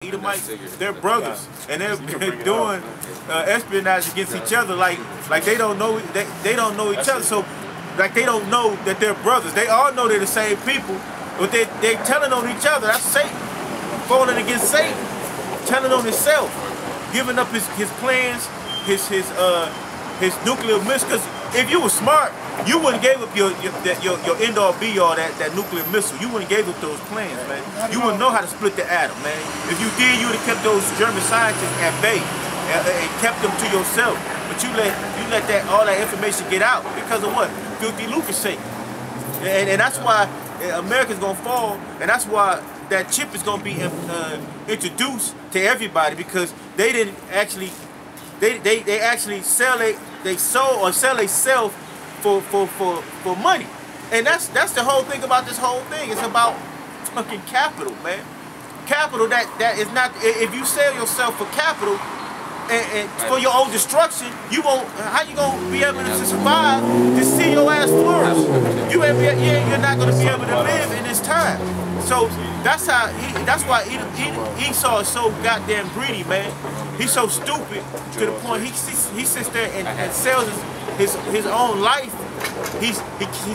Edomites, they're brothers, and they're doing espionage against each other. Like they don't know they don't know each other. So like they don't know that they're brothers. They all know they're the same people, but they're telling on each other. That's Satan, falling against Satan, telling on himself, giving up his plans, his nuclear missile. Because if you were smart, you wouldn't gave up your end all be all that nuclear missile. You wouldn't gave up those plans, man. You wouldn't know how to split the atom, man. If you did, you would have kept those German scientists at bay and kept them to yourself. But you let all that information get out because of what? Filthy lucre's sake. And that's why America's gonna fall, and that's why that chip is gonna be introduced to everybody, because they didn't actually they actually sell themselves for money. And that's the whole thing about this whole thing. It's about fucking capital, man. Capital that is not, if you sell yourself for capital and for your own destruction, how you gonna be able to survive to see your ass flourish? You're not gonna be able to live in this time. So that's why Esau is so goddamn greedy, man. He's so stupid to the point he sits there and sells his own life. He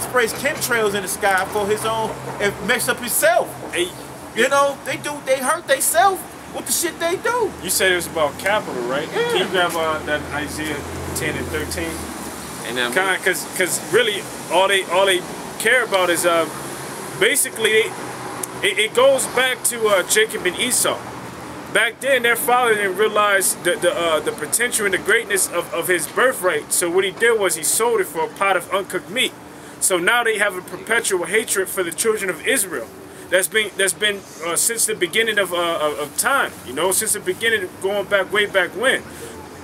sprays chemtrails in the sky for his own, and mess up himself. You know, they hurt themselves with the shit they do. You said it was about capital, right? Yeah. Can you grab that Isaiah 10 and 13? And kind of, because really all they care about is basically it goes back to Jacob and Esau. Back then, their father didn't realize the potential and the greatness of his birthright. So what he did was he sold it for a pot of uncooked meat. So now they have a perpetual hatred for the children of Israel. That's been since the beginning of time. You know, since the beginning, going back way back when.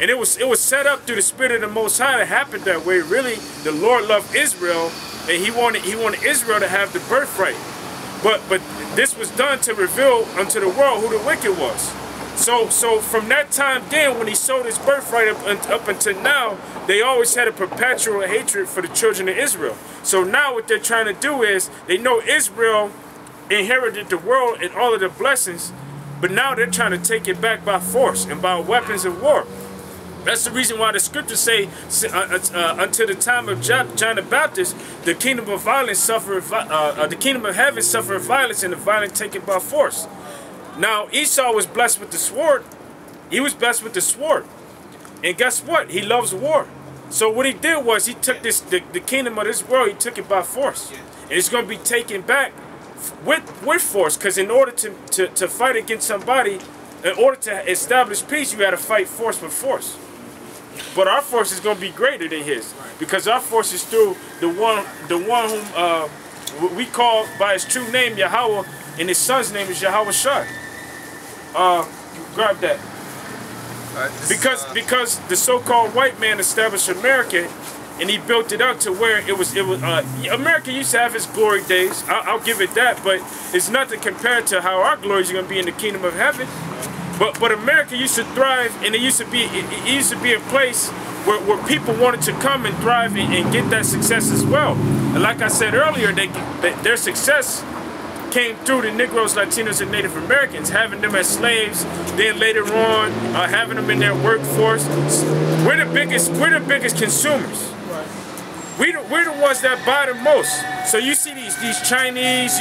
And it was set up through the Spirit of the Most High to happen that way. Really, the Lord loved Israel, and He wanted Israel to have the birthright. But this was done to reveal unto the world who the wicked was. So from that time then, when he sold his birthright up until now, they always had a perpetual hatred for the children of Israel. So now what they're trying to do is, they know Israel inherited the world and all of the blessings, but now they're trying to take it back by force and by weapons of war. That's the reason why the scriptures say, until the time of John the Baptist, the kingdom of violence suffered, the kingdom of heaven suffered violence, and the violent take it by force. Now Esau was blessed with the sword. He was blessed with the sword, and guess what? He loves war. So what he did was he took the kingdom of this world. He took it by force, and it's going to be taken back with force. Because in order to fight against somebody, in order to establish peace, you got to fight force with force. But our force is going to be greater than his, because our force is through the one whom we call by his true name, Yahweh, and his son's name is Yahweh Shai. Grab that. Because the so-called white man established America, and he built it up to where it was America used to have its glory days. I'll give it that, but it's nothing compared to how our glory is going to be in the kingdom of heaven. But America used to thrive, and it used to be a place where people wanted to come and thrive and get that success as well. And like I said earlier, their success came through the Negroes, Latinos, and Native Americans, having them as slaves, then later on having them in their workforce. We're the biggest consumers. We're the ones that buy the most. So you see these Chinese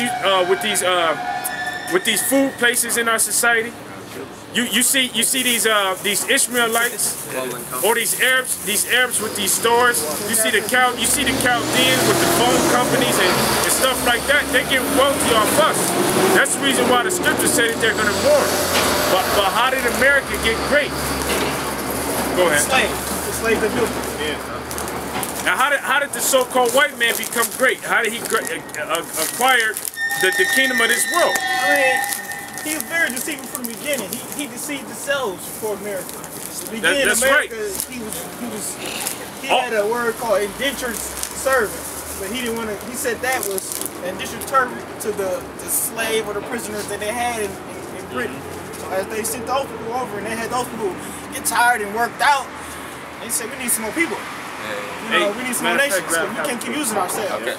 with these food places in our society. You see these Ishmaelites or these Arabs with these stores. You see the Chaldeans with the phone companies and stuff like that. They get wealthy off us. That's the reason why the scriptures say that they're going to mourn. But how did America get great? Go ahead. The slave that built it. Yeah. Now how did the so-called white man become great? How did he acquire the kingdom of this world? He was very deceiving from the beginning. He deceived himself for America. The beginning That's America, right. He had a word called indentured servant, but he didn't want to. He said that was indentured servant to the slave or the prisoners that they had in Britain. So as they sent those people over, and they had those people get tired and worked out, they said we need some more people. You know, we need some more nations. So we can't keep using ourselves. Okay.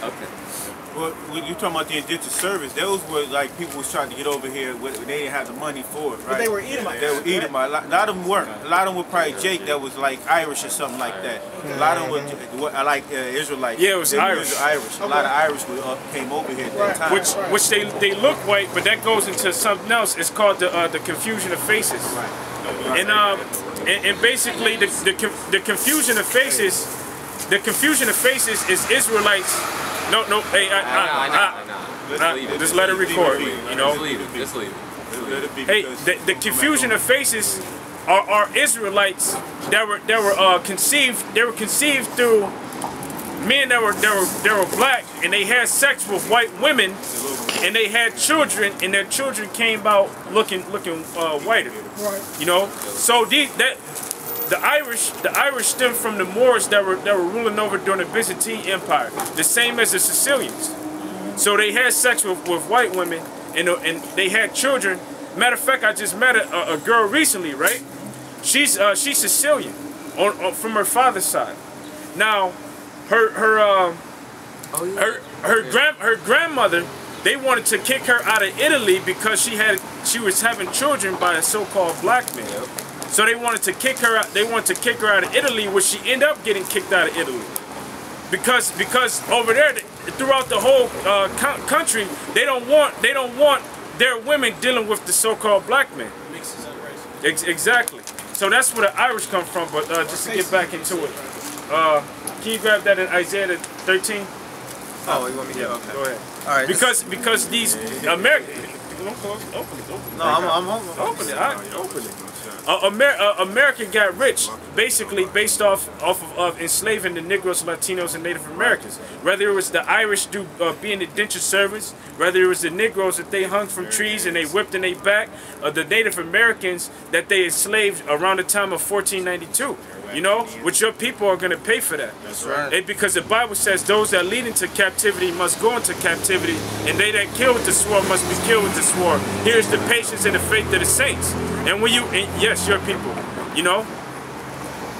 Well, when you talking about the indentured service, those were like people was trying to get over here. They didn't have the money for it, right? But they were Edomites. They were Edomites. A lot of them weren't. A lot of them were probably Jake that was like Irish or something like that. A lot of them were like Israelites. Yeah, it was Irish. A lot of Irish came over here at that time. Which they look white, but that goes into something else. It's called the confusion of faces. Right. And basically the confusion of faces, is Israelites. No, hey, just let it record. You know. Just leave it. Hey, the confusion of faces are Israelites that were conceived. They were conceived through men that were black, and they had sex with white women, and they had children, and their children came out looking whiter. Right. You know. So the Irish stem from the Moors that were ruling over during the Byzantine Empire, the same as the Sicilians. So they had sex with white women, and they had children. Matter of fact, I just met a girl recently, right? She's Sicilian, from her father's side. Now, her grandmother, they wanted to kick her out of Italy because she was having children by a so-called black man. So they wanted to kick her out. They wanted to kick her out of Italy, which she ended up getting kicked out of Italy, because over there, throughout the whole country, they don't want their women dealing with the so-called black men. Exactly. So that's where the Irish come from. But just to get back into it, can you grab that in Isaiah 13? Oh, you want me to? Yeah. Okay. Go ahead. All right. Because these Americans. Don't close. Open it. No, I'm open it. Open it. America got rich basically based off of enslaving the Negroes, Latinos, and Native Americans. Whether it was the Irish being indentured servants, whether it was the Negroes that they hung from trees and they whipped in their back, the Native Americans that they enslaved around the time of 1492. You know, which your people are going to pay for that. That's right. Because the Bible says those that lead into captivity must go into captivity, and they that kill with the sword must be killed with the sword. Here's the patience and the faith of the saints. And when yes, your people, you know.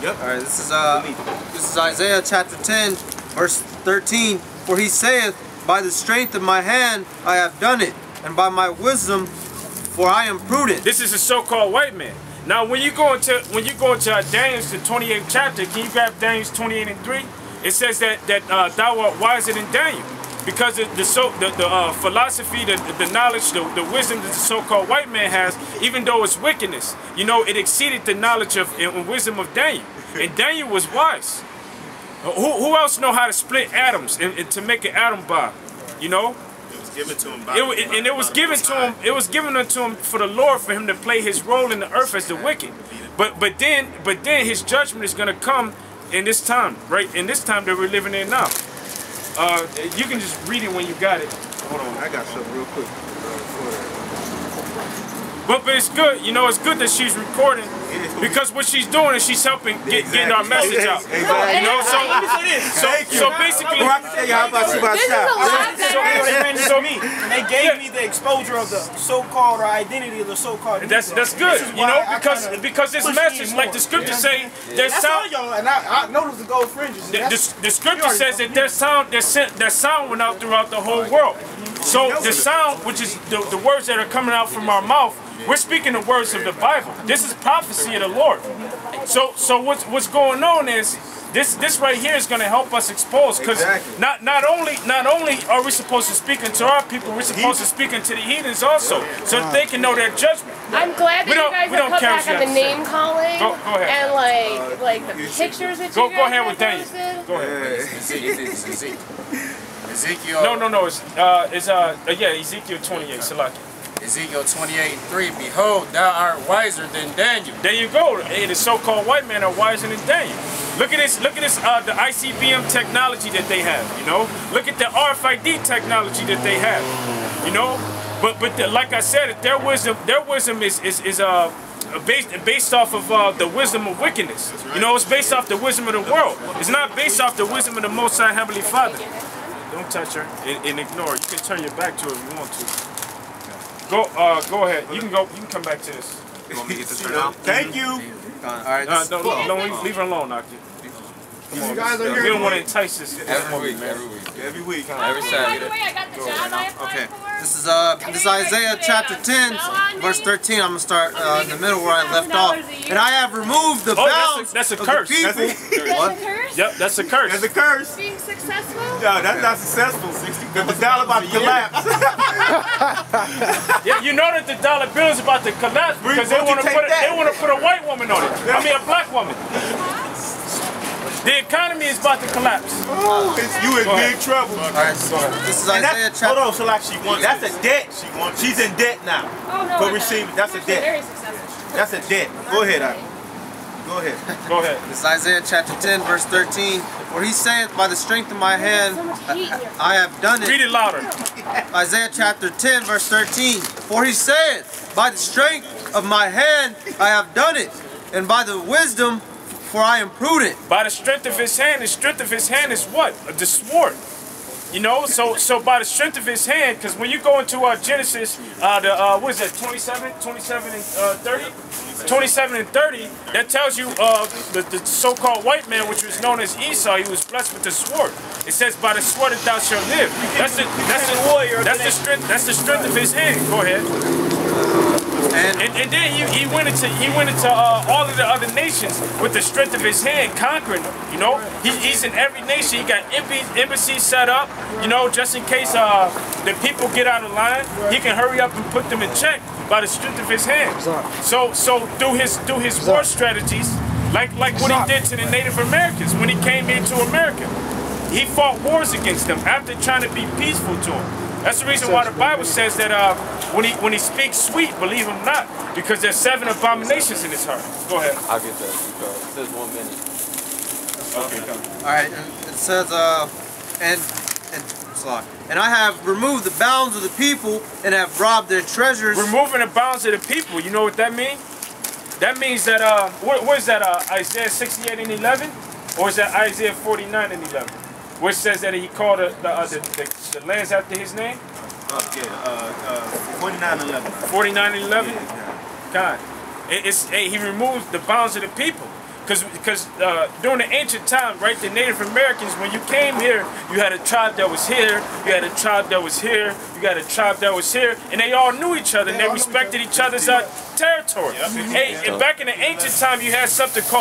Yep. All right. This is Isaiah chapter 10, verse 13. For he saith, by the strength of my hand I have done it, and by my wisdom, for I am prudent. This is a so-called white man. Now, when you go into Daniel's the 28th chapter, can you grab Daniel's 28 and 3? It says that thou art wiser than Daniel, because the philosophy, the knowledge, the wisdom that the so-called white man has, even though it's wickedness, you know, it exceeded the knowledge and wisdom of Daniel, and Daniel was wise. Who else know how to split atoms and to make an atom bomb? You know. Given to him it was given to him. It was given unto him for the Lord, for him to play his role in the earth as the wicked. But then his judgment is going to come in this time, right? In this time that we're living in now. You can just read it when you got it. Hold on, I got something real quick. But it's good, you know, it's good that she's recording, because what she's doing is she's helping getting our message out. Exactly. You know, so basically, I can tell you how about you about and they gave me the exposure of the so-called or identity of the so-called. That's good, you know, because this message, like the scripture say, there's sound. And I noticed the gold fringes. The scripture says that their sound went out throughout the whole world. So the sound, which is the words that are coming out from our mouth, we're speaking the words of the Bible. This is prophecy of the Lord. So what's going on is this right here is going to help us expose, because not only are we supposed to speak into our people, we're supposed to speak into the heathens also, so that they can know their judgment. I'm glad that you guys have cut back on the name calling go ahead. and like the pictures that you guys go ahead with Daniel. Go ahead. Ezekiel. No. It's Ezekiel 28. Salaki. Ezekiel 28:3. Behold, thou art wiser than Daniel. There you go. Hey, the so-called white men are wiser than Daniel. Look at this. The ICBM technology that they have. You know. Look at the RFID technology that they have. You know. But like I said, their wisdom is based off of the wisdom of wickedness. You know, it's based off the wisdom of the world. It's not based off the wisdom of the Most High Heavenly Father. Don't touch her and ignore her. You can turn your back to her if you want to. Go ahead. You can come back to this. You want me to get this right now? Thank you. All right. No, leave her alone, Aki. You guys are We here. don't want to entice this. Every week. Every week. Every Saturday. By the way, I got the job I applied Okay. for. This is Isaiah chapter 10, verse 13. I'm gonna start in the middle where I left off. And I have removed the bounds that's a of curse. the people. What? That's a curse? Yep, that's a curse. That's a curse. Being successful? No, that's not successful. The dollar about to collapse. Yeah, you know that the dollar bill is about to collapse because they want to put a white woman on it. I mean a black woman. The economy is about to collapse. Oh, you in big trouble. All right, this is Isaiah chapter. Hold on, so like that's a debt. She's in debt now. Oh, no. For receiving, that's a debt. Very successful. That's a debt. Go ahead, Ivy. Go ahead. Go ahead. This is Isaiah chapter 10, verse 13. For he saith, by the strength of my hand, I have done it. Read it louder. Isaiah chapter 10, verse 13. For he saith, by the strength of my hand, I have done it. And by the wisdom, for I am prudent. By the strength of his hand, the strength of his hand is what? The sword. You know, so by the strength of his hand, because when you go into Genesis, what is that, 27 and 30? 27 and 30, that tells you the so-called white man, which was known as Esau, he was blessed with the sword. It says, by the sword that thou shalt live. That's the strength of his hand. Go ahead. And then he went into all of the other nations with the strength of his hand, conquering them. You know, he's in every nation. He got embassies set up. You know, just in case the people get out of line, he can hurry up and put them in check by the strength of his hand. So through his war strategies, like what he did to the Native Americans when he came here to America, he fought wars against them after trying to be peaceful to them. That's the reason why the Bible says that when he speaks sweet, believe him not, because there's 7 abominations in his heart. Go ahead. I'll get that. It says 1 minute. Okay, come. All right, and it says, and I have removed the bounds of the people and have robbed their treasures. Removing the bounds of the people, you know what that means? That means that, what is that, Isaiah 68 and 11? Or is that Isaiah 49 and 11? Which says that he called the lands after his name? 49 and 11. 49 and 11? Yeah. God. He removed the bounds of the people. Because during the ancient time, right, the Native Americans, when you came here, you had a tribe that was here, you had a tribe that was here, you got a tribe that was here, and they all knew each other, and they respected each other's territory. Hey, and back in the ancient time, you had something called